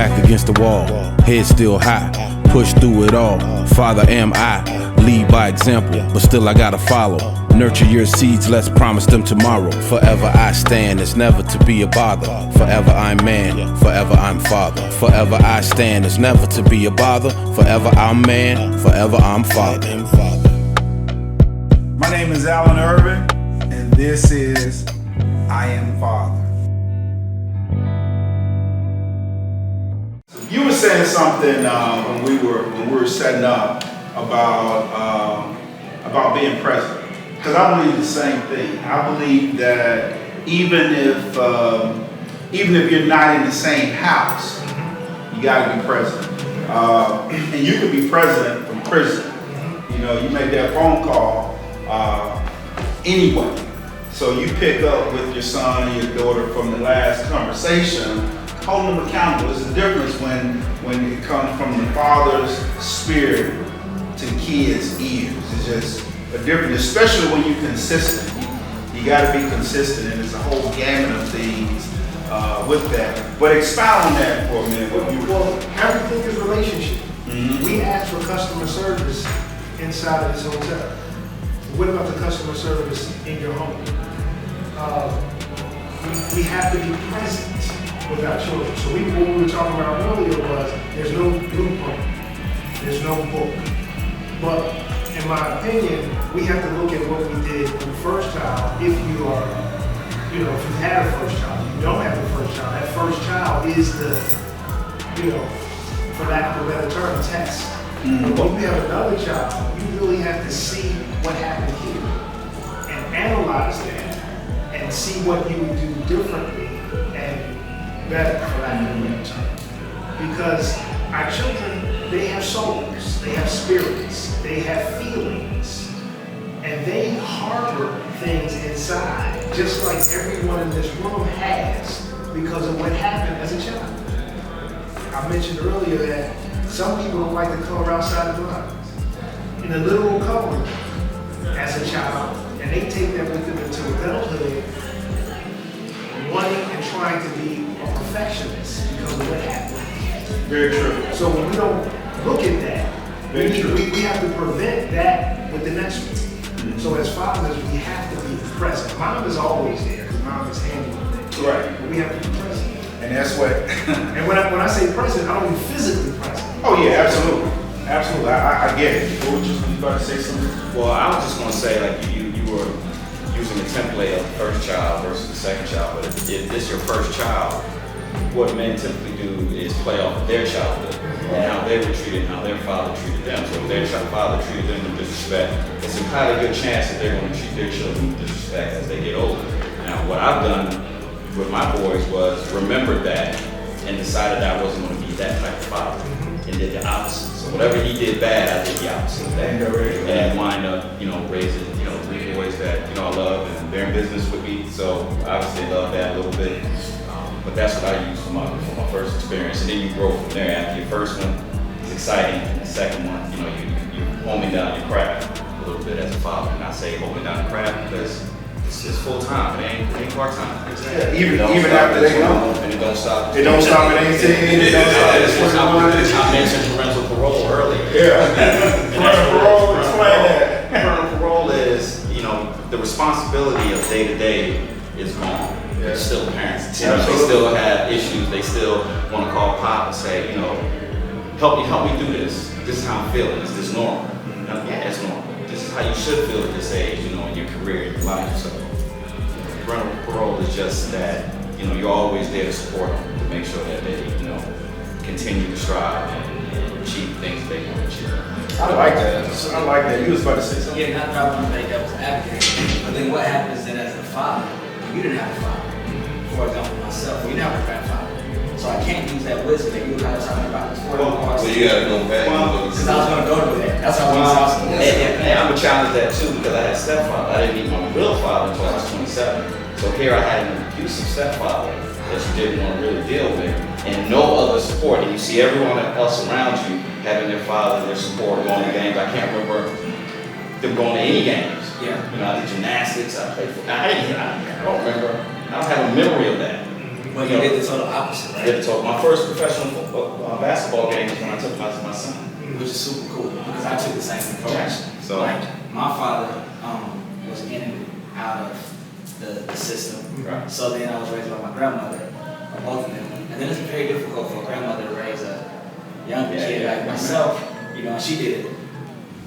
back against the wall, head still high, push through it all. Father am I, lead by example, but still I gotta follow. Nurture your seeds, let's promise them tomorrow. Forever I stand, it's never to be a bother. Forever I'm man, forever I'm father. Forever I stand, it's never to be a bother. Forever I'm man, forever I'm father. My name is Alan Irvin, and this is I Am Father. You were saying something when we were setting up about being present. Because I believe the same thing. I believe that even if you're not in the same house, you got to be present. And you can be present from prison. You know, you make that phone call anyway. So you pick up with your son or your daughter from the last conversation, hold them accountable. There's a difference when it comes from the father's spirit to the kid's ears. It's just a difference, especially when you're consistent. You got to be consistent, and there's a whole gamut of things with that. But expound on that for a minute. Well, everything is relationship. Mm-hmm. We ask for customer service inside of this hotel. What about the customer service in your home? We have to be present with our children. So what we were talking about earlier was there's no blueprint, there's no book. But in my opinion, we have to look at what we did with the first child. If you are, if you had a first child, you don't have a first child. That first child is the, for lack of a better term, test. Mm-hmm. But when you have another child, you really have to see what happened here and analyze that and see what you would do differently and better, for lack of a better term. Because our children, they have souls, they have spirits, they have feelings, and they harbor things inside, just like everyone in this room has, because of what happened as a child. I mentioned earlier that some people don't like to color outside the lines. In a literal coloring as a child, and they take that with them into adulthood, wanting and trying to be a perfectionist because of what happened. Very true. So when we don't look at that, we have to prevent that with the next one. Mm-hmm. So as fathers, we have to be present. Mom is always there because mom is handling things. Right. But we have to be present. And that's what. And when I say present, I don't mean physically present. Oh yeah, absolutely, absolutely. I get it. What were you about to say something? Well, I was just going to say, like you were using the template of the first child versus the second child, but if this is your first child, what men typically do is play off of their childhood and how they were treated, how their father treated them. So if their father treated them with disrespect, it's a kind of good chance that they're going to treat their children with disrespect as they get older. Now, what I've done with my boys was remembered that and decided that I wasn't going to be that type of father and did the opposite. So whatever he did bad, I did the opposite of that. And wind up, raising, 3 boys that, I love and they're in business with me. So obviously I love that a little bit. But that's what I use for my first experience. And then you grow from there. After your first one, it's exciting. And the second one, you're homing down your craft a little bit as a father. And I say homing down the craft because it's just full time. It ain't part time. Yeah, even after they go. And it don't stop. It don't stop at 18. It don't stop at 21. I mentioned parental parole earlier. Yeah. Parental parole, explain that. Parental parole is, the responsibility of day to day is gone. They're still parents. They still have issues. They still want to call pop and say, help me do this. This is how I'm feeling. Is this normal? Yeah, it's normal. This is how you should feel at this age, in your career, in your life. So parental parole is just that, you're always there to support them, to make sure that they, continue to strive and achieve things they want to achieve. I like that. You was about to say something. Yeah, not that I want to make devil's advocate, but then what happens then as a father? You didn't have a father. For example, myself, we didn't have a grandfather. So I can't use that wisdom that you were kind of talking about before. So you gotta go back. Because I was going to go to that. That's how I was and I'm gonna challenge that too because I had a stepfather. I didn't meet my real father until I was 27. So here I had an abusive stepfather that you didn't want to really deal with, and no other support. And you see everyone else around you having their father, their support, going to games. I can't remember them going to any games. Yeah. I did gymnastics. I played football. I don't remember. I don't have a memory of that. But you did the total opposite, right? I did the total. My first professional basketball game was when I took my son. Which is super cool because I took the same approach. Yeah. So like my father was in and out of the system. Right. So then I was raised by my grandmother, or both of them. And then it's very difficult for a grandmother to raise a younger kid like myself. You know, and she did it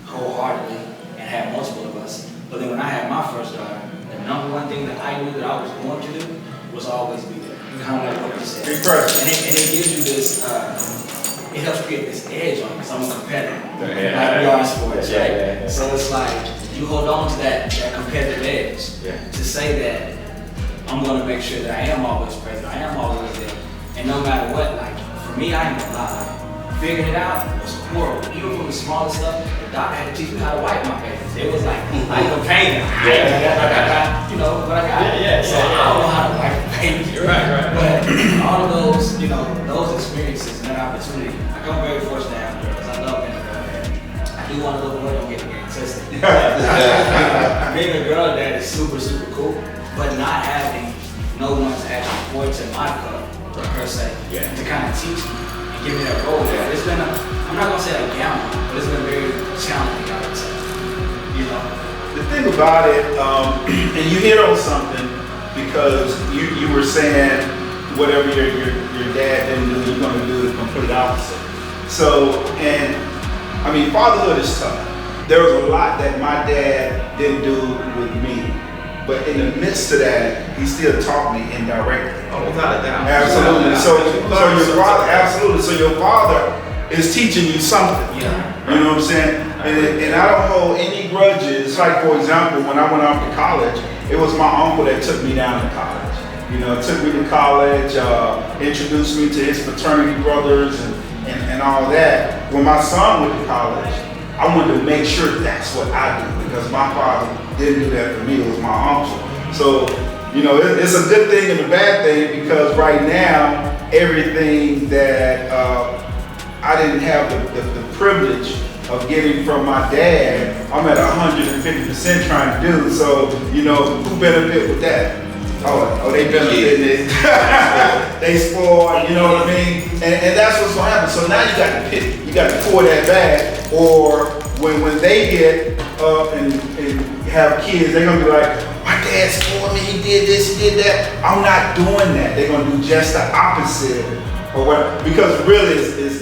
wholeheartedly and had multiple of us. But then when I had my first daughter, the number one thing that I knew that I was going to do was always be there. Kind of like what you said. Be present. And it gives you this, it helps create this edge on you. So I'm a competitor. Yeah. Like we are in sports, Yeah, right? yeah. So it's like you hold on to that competitive edge to say that I'm going to make sure that I am always present. I am always there. And no matter what, like for me, I ain't gonna lie. Figuring it out was horrible. Even from the smallest stuff, the doctor had to teach me how to wipe my face. It was like a pain. You know, but I got it. So I don't know how to wipe my face. You're right. But all of those, you know, those experiences and that opportunity, like I'm very fortunate to have girls. I love being a girl dad. I do want a little boy, don't get me twisted. Being a girl dad is super, super cool, but not having no one to actually pour to my cup, per se, to kind of teach me and give me that role there. It's been I'm not gonna say a gamble, but it's been very challenging, I would say. You know? The thing about it, and you hit on something because you were saying whatever your dad didn't do, you're gonna do the complete opposite. So, and I mean, fatherhood is tough. There was a lot that my dad didn't do with me, but in the midst of that, he still taught me indirectly. Oh, without a doubt. Absolutely. So your father, absolutely. So your father is teaching you something. Yeah. You know what I'm saying? And I don't hold any grudges. Like, for example, when I went off to college, it was my uncle that took me down to college. You know, took me to college, introduced me to his fraternity brothers and all that. When my son went to college, I wanted to make sure that's what I do because my father didn't do that for me. It was my uncle. So, you know, it's a good thing and a bad thing because right now, everything that I didn't have the privilege of getting from my dad, I'm at 150% trying to do. So, you know, who benefit with that? Oh, they benefit it. They spoil, you know what I mean? And that's what's gonna happen. So now you got to pick, you got to pour that back, or when they get up and have kids, they're gonna be like, my dad spoiled me, he did this, he did that. I'm not doing that. They're gonna do just the opposite or what, because really it's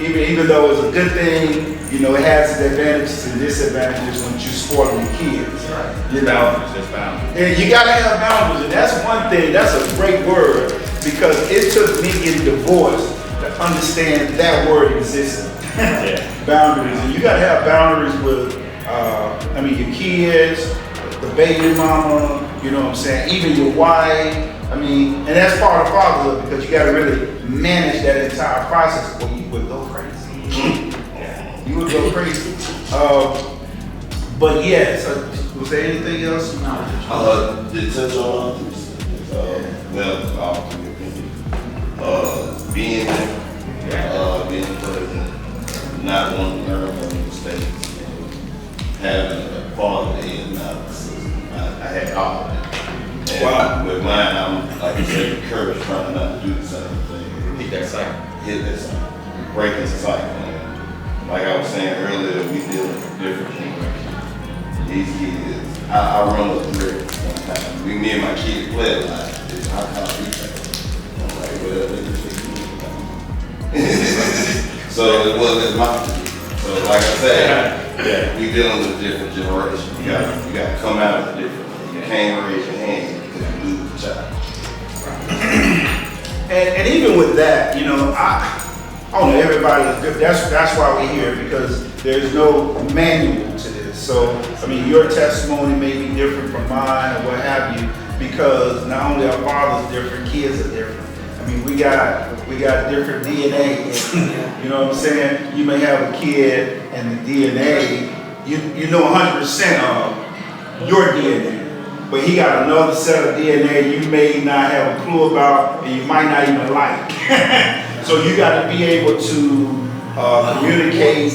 even though it's a good thing, you know, it has its advantages and disadvantages when you spoiling your kids. Right. You know, There's boundaries. and you gotta have boundaries, and that's one thing. That's a great word because it took me getting divorced to understand that word existed. Boundaries, and you gotta have boundaries with, I mean, your kids, the baby mama. You know what I'm saying? Even your wife. I mean, and that's part of fatherhood because you gotta really manage that entire process, or you would go crazy. You would go crazy. But yes, was there anything else? To touch on, well, I'll give you being there, being present, not wanting to learn from the mistakes, and having a father and not a sister. I had all of that. And with mine, I'm, like you said, encouraged trying not to do the same thing. Hit that cycle. Hit that cycle. Break this cycle. And like I was saying earlier, we deal with different generations. These kids, I run up through it sometimes. Me and my kids play a lot. It's how these things. I'm like, well, they just so it wasn't my position. So like I said, we dealing with a different generation. You got to come out of it differently. You can't raise your hand because you lose a child. And even with that, you know, I don't know, everybody is good. That's why we're here, because there's no manual to this. So, I mean, your testimony may be different from mine or what have you, because not only our fathers different, kids are different. I mean, we got different DNA. You know what I'm saying? You may have a kid and the DNA, you know 100% of your DNA, but he got another set of DNA you may not have a clue about and you might not even like. So you got to be able to communicate,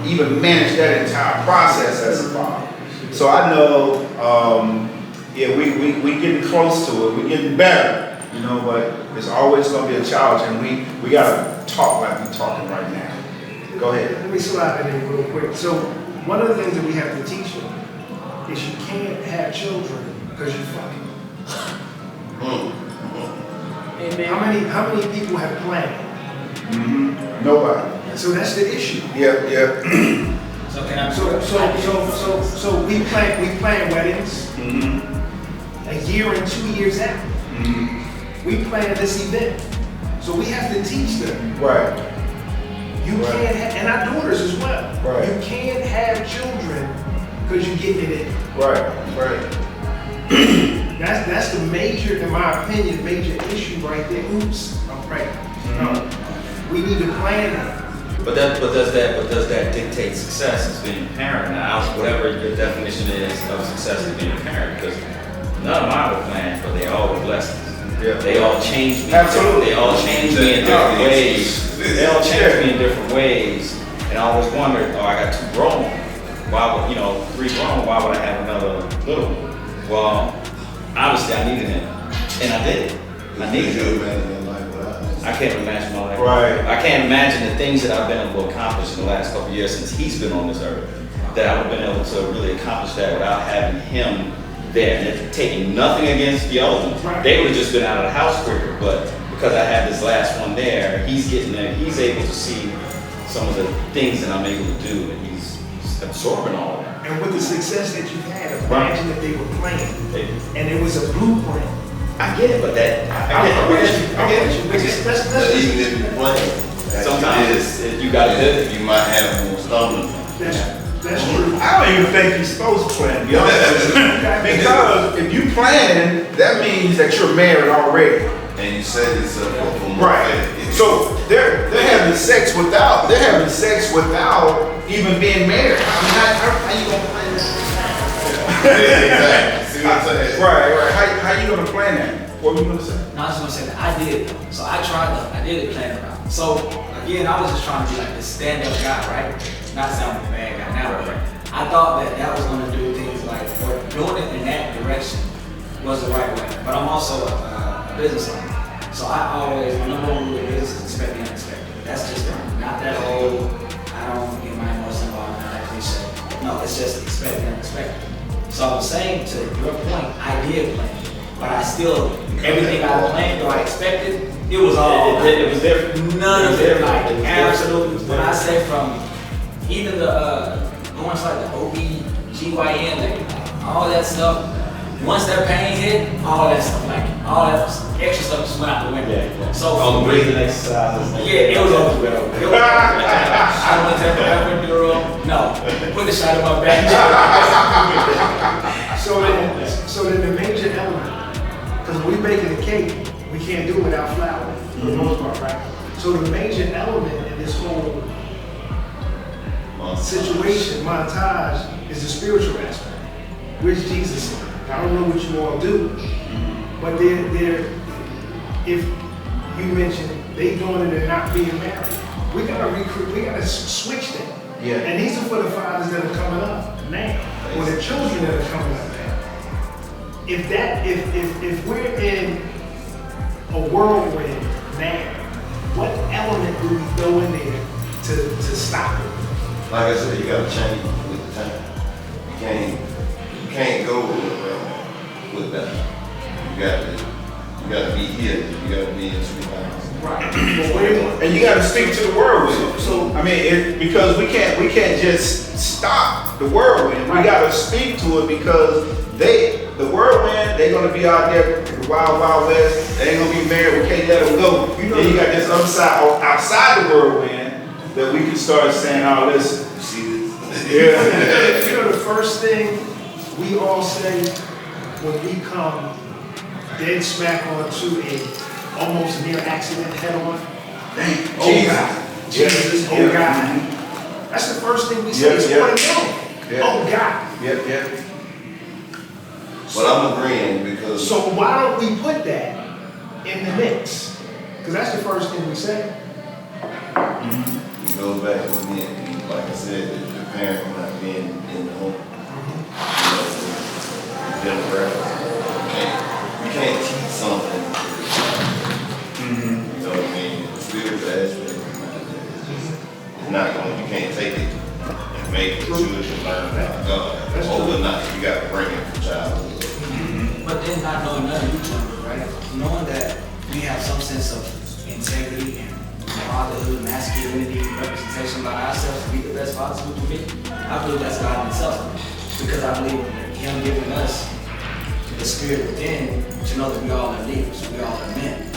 even manage that entire process as a father. So I know, we getting close to it. We're getting better. You know, but it's always gonna be a challenge, and we gotta talk like we're talking right now. Go ahead. Let me slide that in real quick. So one of the things that we have to teach them is you can't have children because you're fucking. Amen. How many people have planned? Nobody. So that's the issue. Yeah. So can I? So we plan weddings a year and 2 years out. We plan this event. So we have to teach them. Right. You can't have, and our daughters as well. Right. You can't have children because you're getting it in. Right. That's the major, in my opinion, major issue right there. Oops, I'm pregnant. No. We need to plan that. But does that dictate success as being a parent? Now, whatever your definition is of success as being a parent, because none of mine were planned, but they all were blessings. Yeah. They all changed me. Absolutely. They all changed me in different ways. They all changed me in different ways. And I always wondered, I got 2 grown. Why would, 3 grown, why would I have another little one? Well, obviously I needed him. And I did. I needed him. I can't imagine all that. Right. I can't imagine the things that I've been able to accomplish in the last couple of years since he's been on this earth, that I would have been able to really accomplish that without having him there. And it's taking nothing against the other ones. Right. They would have just been out of the house quicker, but because I had this last one there, he's getting there. He's able to see some of the things that I'm able to do, and he's absorbing all of that. And with the success that you've had, imagine if they were playing and it was a blueprint. I get it, but that I get you. But even if you're playing, sometimes you got to do it. you might have more stumbling. That's true. I don't even think you're supposed to plan, to be honest with you. Because if you planning, that means that you're married already. And you set yourself up for more. Right. So they're having sex without even being married. I mean, how you gonna plan that? Exactly. See what I'm saying? Right. How you gonna plan that? What were you gonna say? No, I was just gonna say that I did though. So I tried though. I did the plan around. So again, I was just trying to be like this stand-up guy, right? Not sounding a bad guy now, but I thought that was gonna do things like, or doing it in that direction was the right way. But I'm also a business owner. So I always, my number one rule is expect the unexpected. That's just not that whole, I don't get my emotions involved, not that cliche. No, it's just expect the unexpected. So I'm saying to your point, I did plan, but I still, everything I planned or I expected, it was all, It was different. none of it, like absolutely. different. When I say from even the, going to like the OB/GYN, like all that stuff, once that pain hit, all that stuff, like all that extra stuff just went out the window. Yeah. So all the for me, breathing exercises. yeah, it was over. I went to the epidural. No, put the shot in my back. So then the major element, because when we baking a cake, we can't do it without flour for the most part, right? So the major element in this whole situation, montage, is the spiritual aspect. Where's Jesus? I don't know what you all do, but if you mentioned they doing it and not being married, we gotta switch that. Yeah. And these are for the fathers that are coming up now, or the children that are coming up now. If we're in a whirlwind now, what element do we throw in there to stop it? Like I said, you gotta change with the time. You can't go with that. You gotta be here. You gotta be in 2000. Right. And you got to speak to the whirlwind. So I mean, because we can't just stop the whirlwind. We got to speak to it because the whirlwind, they're gonna be out there, the wild, wild west. They ain't gonna be married. We can't let them go. Then you got this other side, outside the whirlwind, that we can start saying, "Oh, listen, you see this? Yeah." You know, the first thing we all say when we come dead smack onto a almost near accident head on. Jesus, oh God. That's the first thing we say. It's what I know. Oh God. Yep. But I'm agreeing because. So why don't we put that in the mix? Because that's the first thing we say. It goes back with me, like I said, the parent not being in the home. You know, demographics. You can't teach something spiritual aspect behind that. It's not going, you can't take it and make the children learn about God overnight. You got to bring it from childhood. But then not knowing none of you children, right? Knowing that we have some sense of integrity and fatherhood, masculinity, representation by ourselves to be the best fathers we can be. I believe that's God himself. Because I believe in him giving us the spirit within to know that we all are leaders, we all are men.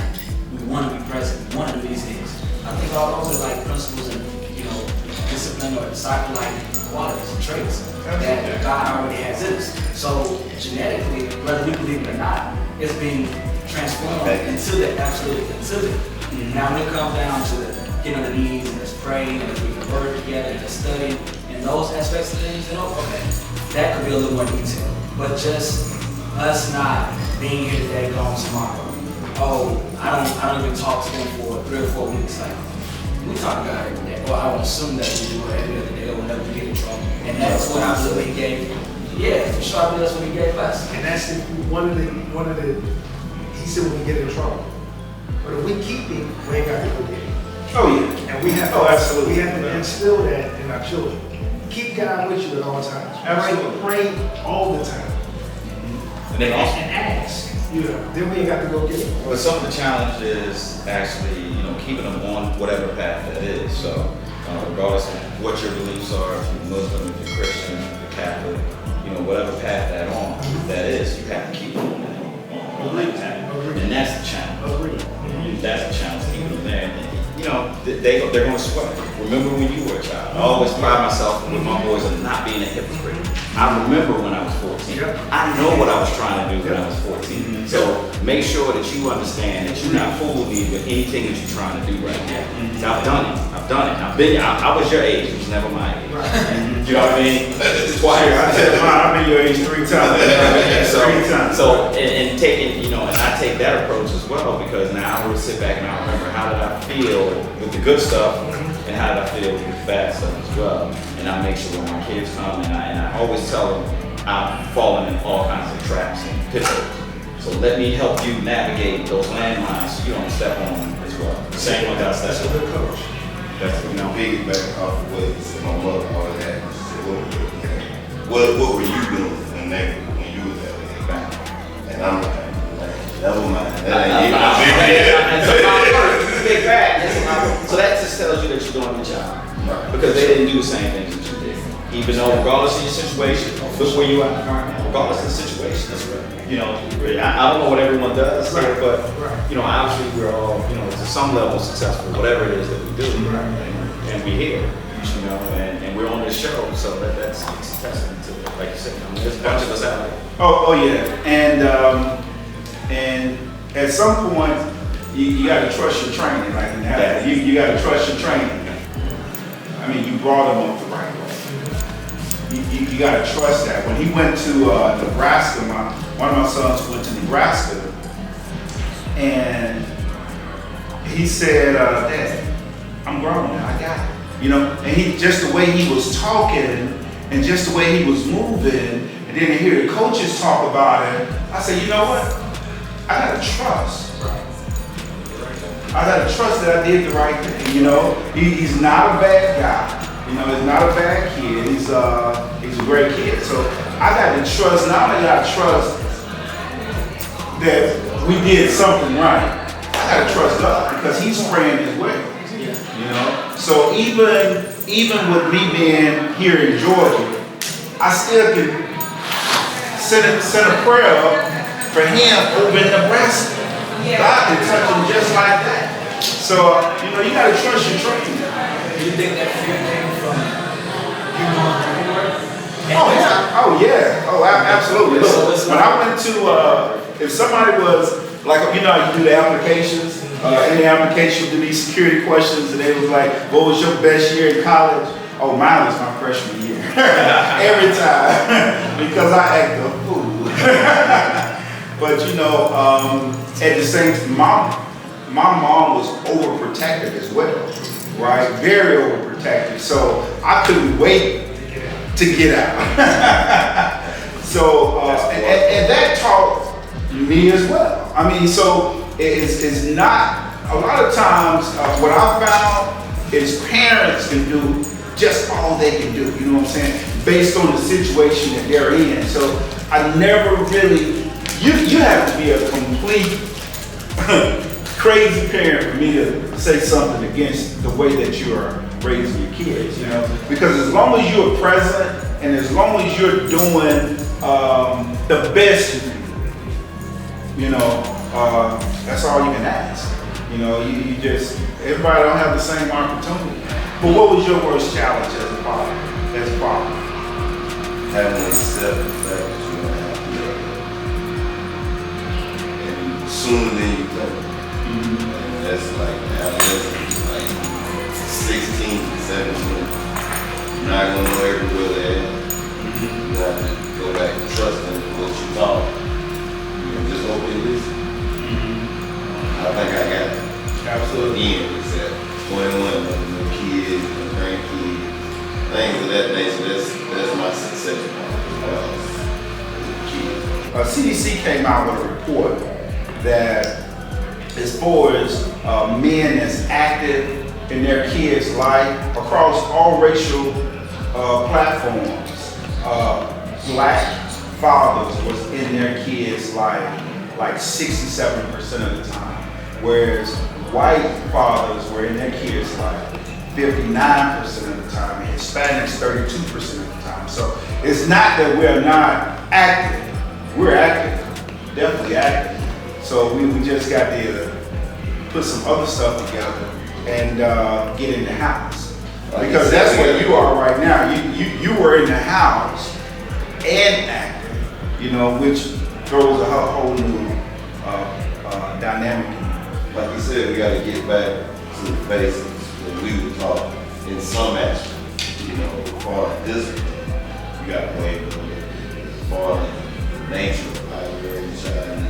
We want to be present, we want to do these things. I think all those are like principles and, discipline or disciple-like qualities and traits that God already has in us. So genetically, whether we believe it or not, it's being transformed into the absolute into it. Now when it comes down to getting on the knees and just praying and reading the word together and just studying and those aspects of things, okay, that could be a little more detailed. But just us not being here today, gone tomorrow. Oh, I don't even talk to them for 3 or 4 weeks. Like, we talk to God every day. Well, I would assume that we do it every other day or whenever we get in trouble. And that's what I believe he gave. Yeah, for sure, I believe that's what he gave us. And that's one of the, he said when we get in trouble. But if we keep him, we ain't got to go get him. Oh yeah. And we have absolutely. We have to instill that in our children. Keep God with you at all times. Absolutely. Pray all the time. And then also, And ask. Then we ain't got to go get him. well, some of the challenge is actually, keeping them on whatever path that is. So, regardless of what your beliefs are, if you're Muslim, if you're Christian, if you're Catholic, whatever path that is, you have to keep them on that path. And that's the challenge. That's the challenge, keeping them there. And, they're going to sweat. Remember when you were a child? I always pride myself with my boys on not being a hypocrite. I remember when I was 14. I know what I was trying to do when I was 14. So make sure that you understand that you're not fooling me with anything that you're trying to do right now. I've done it. I was your age, it was never my age. You know what I mean? Twice. I've been your age 3 times. So and taking, and I take that approach as well, because now I would sit back and I remember how did I feel with the good stuff and how did I feel with the bad stuff as well. And I make sure when my kids come and I always tell them I'm falling in all kinds of traps and pitfalls. So let me help you navigate those landmines so you don't step on them as well. The same way I step on. That's a good coach. That's Piggyback off of what you said, my mother always had me say, what were you doing when you was that way? And I'm like, never mind. So that just tells you that you're doing your job. Right. Because they didn't do the same things that you did. Even though regardless of your situation, look where you are right now, regardless of the situation, that's right. I don't know what everyone does here, but obviously we're all, to some level successful, whatever it is that we do. And we're here, and we're on this show, so that's a testament to it. Like you said, there's a bunch of us out there. Oh yeah. And at some point you got to trust your training, like you got to trust your training. I mean, you brought him up the right way. You got to trust that. When he went to Nebraska, one of my sons went to Nebraska, and he said, "Dad, I'm grown now. I got it." And he just the way he was talking and just the way he was moving, and then to hear the coaches talk about it, I said, you know what? I got to trust. I got to trust that I did the right thing. He's not a bad guy. He's not a bad kid. He's a great kid. So I got to trust. Not only got to trust that we did something right, I got to trust God because He's praying as well. So even with me being here in Georgia, I still can send a prayer up for him over in Nebraska. God can touch him just like that. So you got to trust your training. Do you think that fear came from you going through work? Oh yeah. Oh, absolutely. Look, when I went to, if somebody was like, you do the applications, in the application do these security questions, and they was like, what was your best year in college? Oh, mine was my freshman year. Every time. Because I act a fool. But at the same time, my mom was overprotective as well, right? Very overprotective. So I couldn't wait to get out. So and that taught me as well. I mean, so it's not a lot of times, what I found is parents can do just all they can do, you know what I'm saying? Based on the situation that they're in. So I never really, you have to be a complete crazy parent for me to say something against the way that you are raising your kids, you know? Because as long as you're present and as long as you're doing the best you can do, you know, that's all you can ask. You know, you just, everybody don't have the same opportunity. But what was your worst challenge as a father? Having to accept the fact that you're gonna have to live. And sooner than you think. And that's like adolescence, like 16, 17. You're not gonna know everywhere they're at. You have to go back and trust them with what you taught. You can just hope they listen. I think I got it. Absolutely. Again, it's at 21, no kids, no grandkids, things of that nature. That's my success. Kids. CDC came out with a report that as far as men that's active in their kids' life across all racial platforms, black fathers was in their kids' life like 67% of the time, whereas white fathers were in their kids' life 59% of the time, and Hispanics 32% of the time. So it's not that we're not active. We're active, definitely active. So we just got to put some other stuff together and get in the house. Because that's where you are right now. You were in the house and active, you know, which throws a whole new dynamic. Like you said, we got to get back to the basics that we were taught in some aspect. You know, as far as discipline, you got to wait a little bit. As far as nature, like where you child,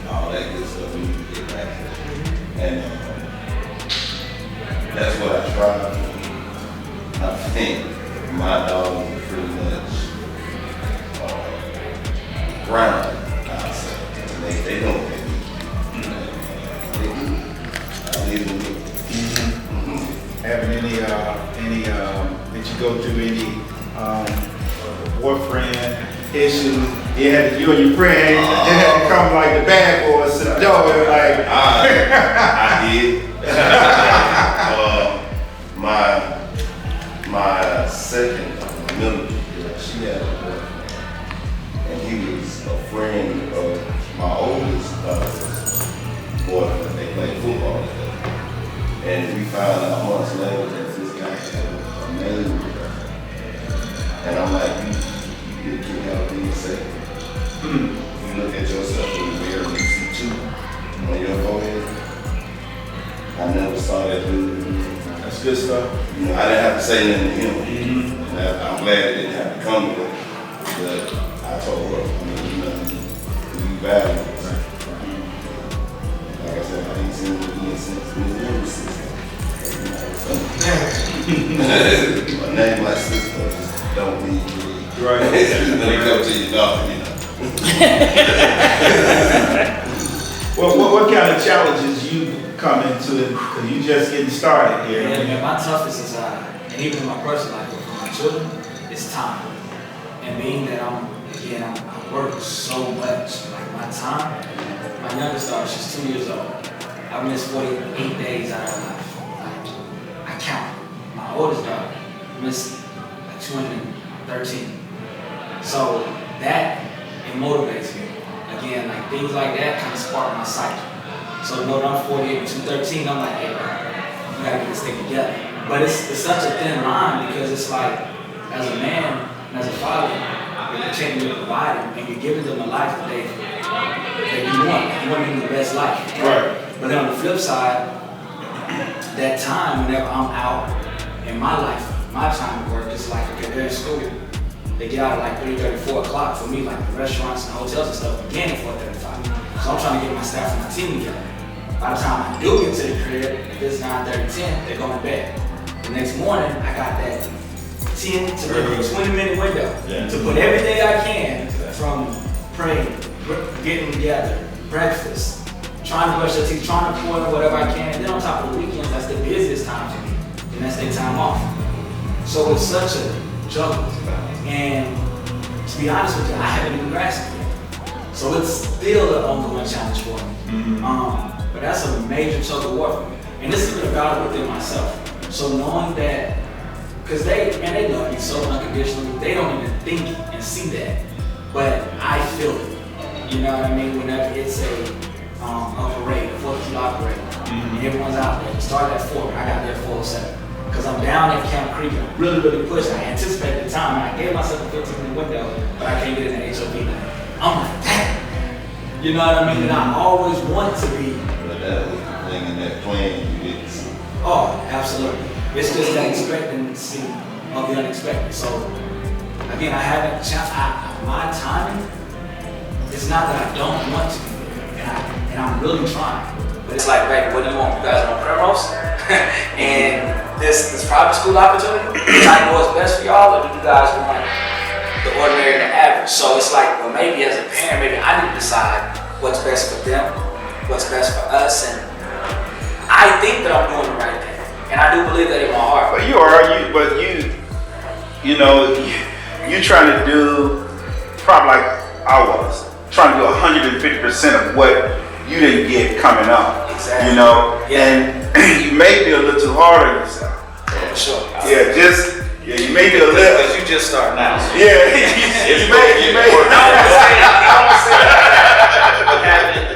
all that good stuff, we need to get back to. And that's what I try to do. I think my dogs are pretty much grounded, I'd say. They don't get me. I leave them with Having any did you go through any boyfriend issues? You and your friend, it had to come like the bad boys to the door, like. I did. My second middle girl, she had a boyfriend, and he was a friend of my oldest daughter's boyfriend. They played football together. And we found out months later that this guy had a name. And I'm like, you can't help me say. You look at yourself in the mirror and you see two on your forehead. I never saw that dude. That's good stuff. You know, I didn't have to say nothing to him. And I'm glad it didn't have to come to it. But I told her, you value it. Like I said, I ain't seen him again since we was younger sister. My name, my sister, just don't need me. Right. When you go to your doctor, you know. Well, what kind of challenges you come into it? Because you just getting started here. Yeah, man, my toughest is, and even in my personal life, with my children, it's time. And being that I work so much, like my time, my youngest daughter, she's 2 years old. I missed 48 days out of her life. Like, I count. My oldest daughter missed like 213. So that, it motivates me. Again, like things like that kind of spark my psyche. So when I'm 48 and 213, I'm like, hey, bro, you gotta get this thing together. But it's such a thin line because it's like, as a man, and as a father, you're protecting, you're providing, and you're giving them a life that you want. You want to give them the best life. Right. But then on the flip side, that time whenever I'm out in my life, my time at work, it's like, okay, they're in school. They get out at like 3:30, 4 o'clock. For me, like the restaurants and hotels and stuff begin at 4:35. So I'm trying to get my staff and my team together. By the time I do get to the crib, if it's 9:30, 10, they're going to bed. The next morning, I got that 10 to maybe 20-minute window to put everything I can from praying, getting together, breakfast, trying to brush their teeth, trying to pour in whatever I can. And then on top of the weekends, that's the busiest time for me. And that's their time off. So it's such a juggle. And to be honest with you, I haven't even grasped it yet. So it's still an ongoing challenge for me. But that's a major tug of war for me. And this is a battle within myself. So knowing that, because they love me so unconditionally, they don't even think and see that. But I feel it. You know what I mean? Whenever it's a parade, a 4th of July parade, and everyone's out there. It started at 4, I got there at 4:07. Because I'm down at Camp Creek and I'm really pushing. I anticipated the time and I gave myself a 15-minute window, but I can't get in the HOV now. I'm like, damn. You know what I mean? And I always want to be. But that was the thing in that plan you didn't see. Oh, absolutely. It's just that expectancy of the unexpected. So, again, I haven't, my timing, it's not that I don't want to be there, and I'm really trying. But it's like, baby, what do you want? You guys want primrose? And this private school opportunity, I know what's best for y'all, or do you guys want the ordinary and the average? So it's like, well, maybe as a parent, maybe I need to decide what's best for them, what's best for us, and I think that I'm doing the right thing. And I do believe that in my heart. But you trying to do probably like I was trying to do 150% of what you didn't get coming up. Exactly. You know, Yeah. and you may be a little too hard on yourself. For sure. You may be a little. Because you just starting out. So Yeah, you may.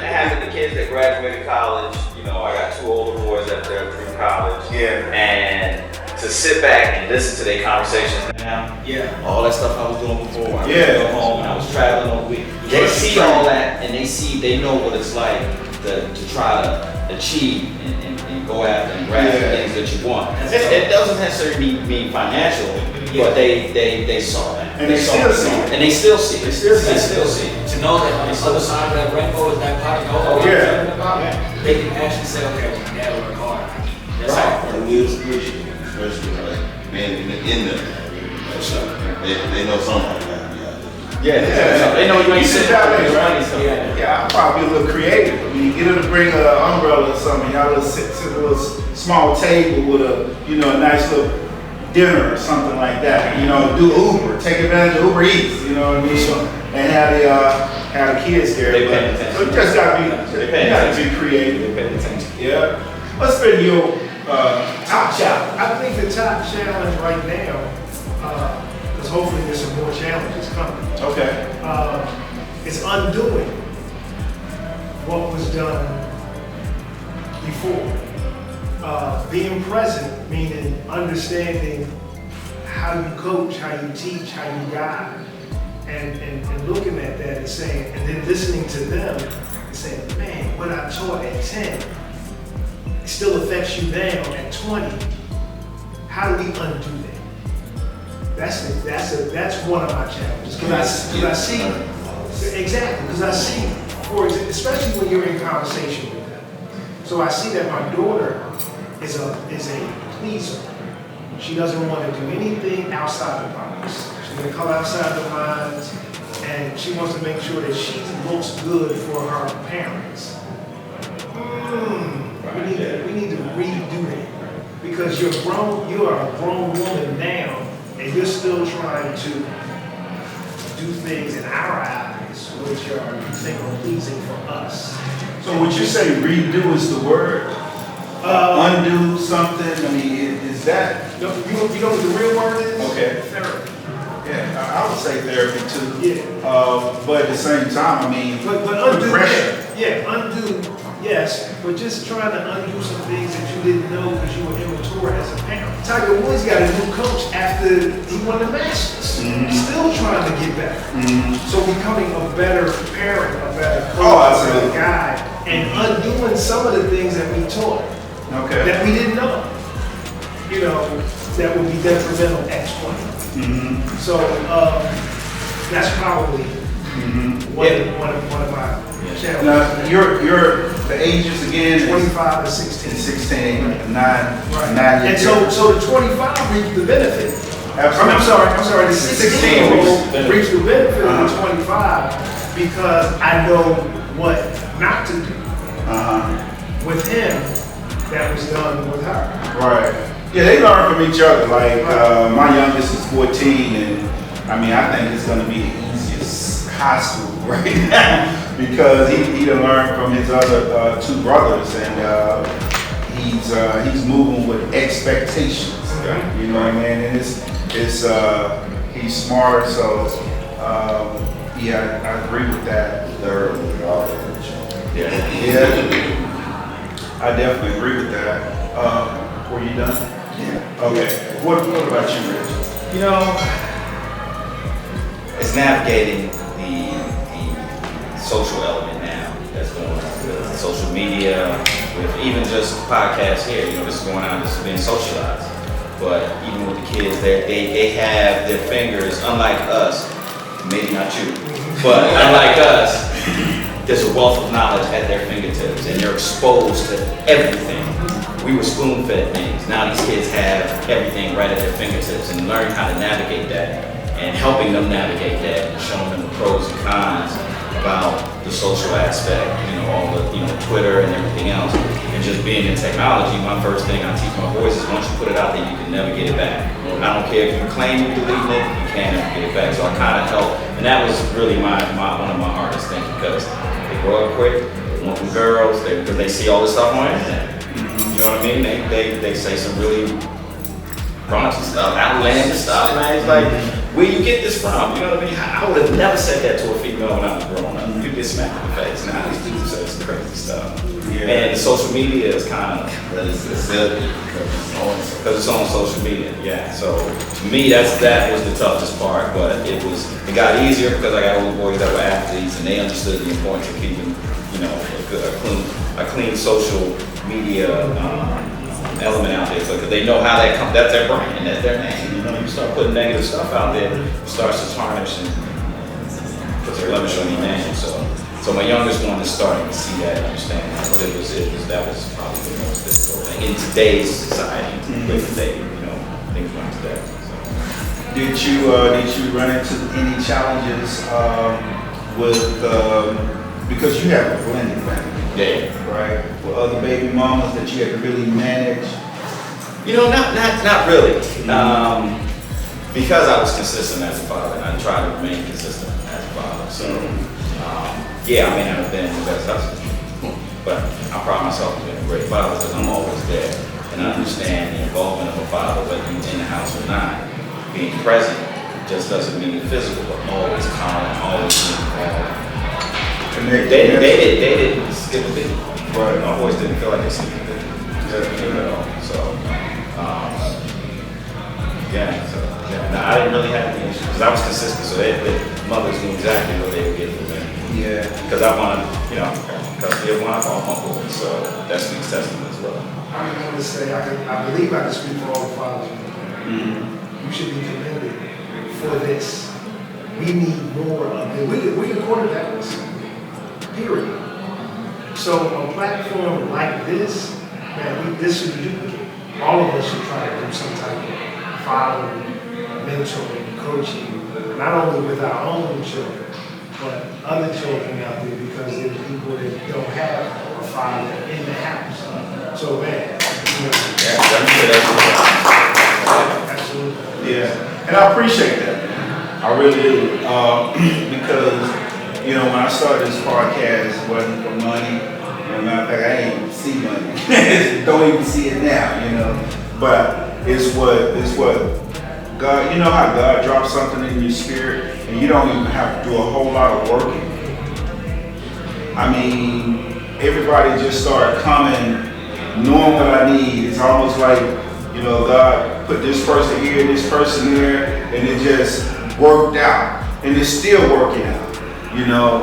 Having the kids that graduated college, you know, I got 2 older boys that they're through college. Yeah. And to sit back and listen to their conversations now. Yeah. All that stuff I was doing before. I was Yeah. going home and I was traveling all week. They see all that and they know what it's like to try to achieve and go after and grab the things that you want. It doesn't necessarily mean financial, but they saw that. And they still see it. And they still see it. They still see it. To know that on the other side of that rainbow is that pot of gold Yeah. they can actually say, okay, well, my dad worked hard. That's all. And we was appreciative, especially like being in them. They know somebody got to be out there. Yeah. They know you ain't sitting out out there, there, right? right? Yeah, I'll probably be a little creative. I mean, get her to bring an umbrella or something. Y'all just sit at a little small table with a nice little dinner or something like that. You know, do Uber, take advantage of Uber Eats. You know what I mean? And have the kids there. They pay attention. So you just gotta be creative. They pay attention. Yeah. What's been your top challenge? I think the top challenge right now, because hopefully there's some more challenges coming, Okay. is undoing what was done before. Being present, meaning understanding how you coach, how you teach, how you guide, and looking at that and saying, and then listening to them and saying, man, what I taught at 10 still affects you now at 20. How do we undo that? That's one of my challenges. Because I see, exactly, because I see, for example, especially when you're in conversation with them. So I see that my daughter is a pleaser. She doesn't want to do anything outside the box. She's going to come outside the lines, and she wants to make sure that she looks good for her parents. We need to redo that. Because you are a grown woman now, and you're still trying to do things in our eyes which are, you think, are pleasing for us. So would you say redo is the word? Undo something? I mean, is that? You know what the real word is? Okay. Therapy. Yeah, I would say therapy too. Yeah. But at the same time, I mean, But undo, pressure. undo, yes, but just trying to undo some things that you didn't know because you were immature as a parent. Tiger Woods got a new coach after he won the Masters. Still trying to get better. So becoming a better parent, a better coach, a better guide, and undoing some of the things that we taught that we didn't know. You know, that would be detrimental at 20. So that's probably one of my challenges. Now, your the ages again 25 to 16. 16, 9 Right. years. And so the 25 reaps the benefit. Absolutely. I'm sorry, the 16 reaps the benefit of the 25 because I know what not to do. With him, that was done with her. Right. Yeah, they learn from each other. Like my youngest is 14, and I mean, I think it's gonna be the easiest high school right now because he done learned from his other two brothers, and he's moving with expectations. You know what I mean? And it's he's smart, so yeah, I agree with that. Yeah, I definitely agree with that. Were you done? Yeah. Okay. What about you, Rich? You know, it's navigating the social element now that's going on with social media, with even just podcasts here. You know, this is going on, this is being socialized. But even with the kids, they have their fingers, unlike us, maybe not you, but unlike us, there's a wealth of knowledge at their fingertips, and they're exposed to everything. We were spoon-fed things. Now these kids have everything right at their fingertips, and learning how to navigate that, and helping them navigate that, and showing them the pros and cons about the social aspect, you know, all the, you know, Twitter and everything else, and just being in technology. My first thing I teach my boys is once you put it out there, you can never get it back. I don't care if you claim you're deleting it, you can't ever get it back. So I kind of help, and that was really one of my hardest things, because they grow up quick, they want them girls, because they see all this stuff on the internet. You know what I mean? They say some really raunchy stuff, outlandish stuff, man. It's like, where you get this from? You know what I mean? I would have never said that to a female when I was growing up. You get smacked in the face. Now these dudes say some crazy stuff. Yeah. And social media is kind of, because it's on social media. Yeah. So to me, that was the toughest part, but it got easier because I got older boys that were athletes, and they understood the importance of keeping, you know, a clean social media element out there, because they know how that comes. That's their brand, that's their name. You know, you start putting negative stuff out there, it starts to tarnish and puts a blemish on your name. So my youngest one is starting to see that and understand that, but that was probably the most difficult thing in today's society. With today, you know, things like that. So. Did you run into any challenges because you have a blended family? Yeah. Right. With other baby mamas that you had to really manage? You know, not really. Because I was consistent as a father, and I tried to remain consistent as a father. So, yeah, I may not have been the best husband, but I pride myself on being a great father because I'm always there, and I understand the involvement of a father, whether you're in the house or not. Being present just doesn't mean physical, but always calm, always being involved. They didn't skip a beat. Right. My boys didn't feel like they skipped a beat. At all. So, no, I didn't really have any issues because I was consistent. So the mothers knew exactly what they would get from me. Yeah. Because I wanted, you know, custody of one of all my boys. So that speaks testament as well. I'm going to say, I believe I can speak for all the fathers. You should be commended for this. We need more of it. We can quarterback this. Period. So a platform like this, man, this should be duplicated. All of us should try to do some type of following, mentoring, coaching, not only with our own children, but other children out there, because there's people that don't have a father in the house. So man, you know, absolutely. Yeah, and I appreciate that, man. I really do, because. You know, when I started this podcast, it wasn't for money. You know, matter of fact, I ain't even see money. Don't even see it now, you know. But it's what God, you know how God drops something in your spirit and you don't even have to do a whole lot of working. I mean, everybody just started coming, knowing what I need. It's almost like, you know, God put this person here, this person there, and it just worked out. And it's still working out. You know,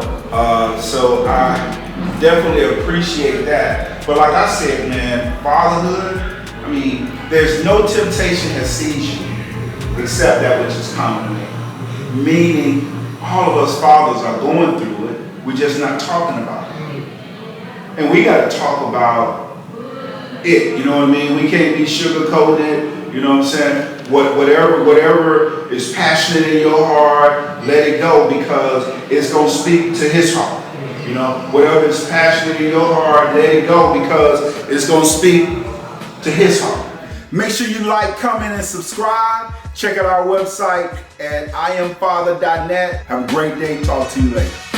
so I definitely appreciate that. But like I said, man, fatherhood, I mean, there's no temptation that sees you except that which is common. Meaning, all of us fathers are going through it. We're just not talking about it. And we got to talk about it, you know what I mean? We can't be sugar-coated, you know what I'm saying? Whatever is passionate in your heart, let it go, because it's going to speak to his heart. You know, whatever is passionate in your heart, let it go, because it's going to speak to his heart. Make sure you like, comment, and subscribe. Check out our website at iamfather.net. Have a great day. Talk to you later.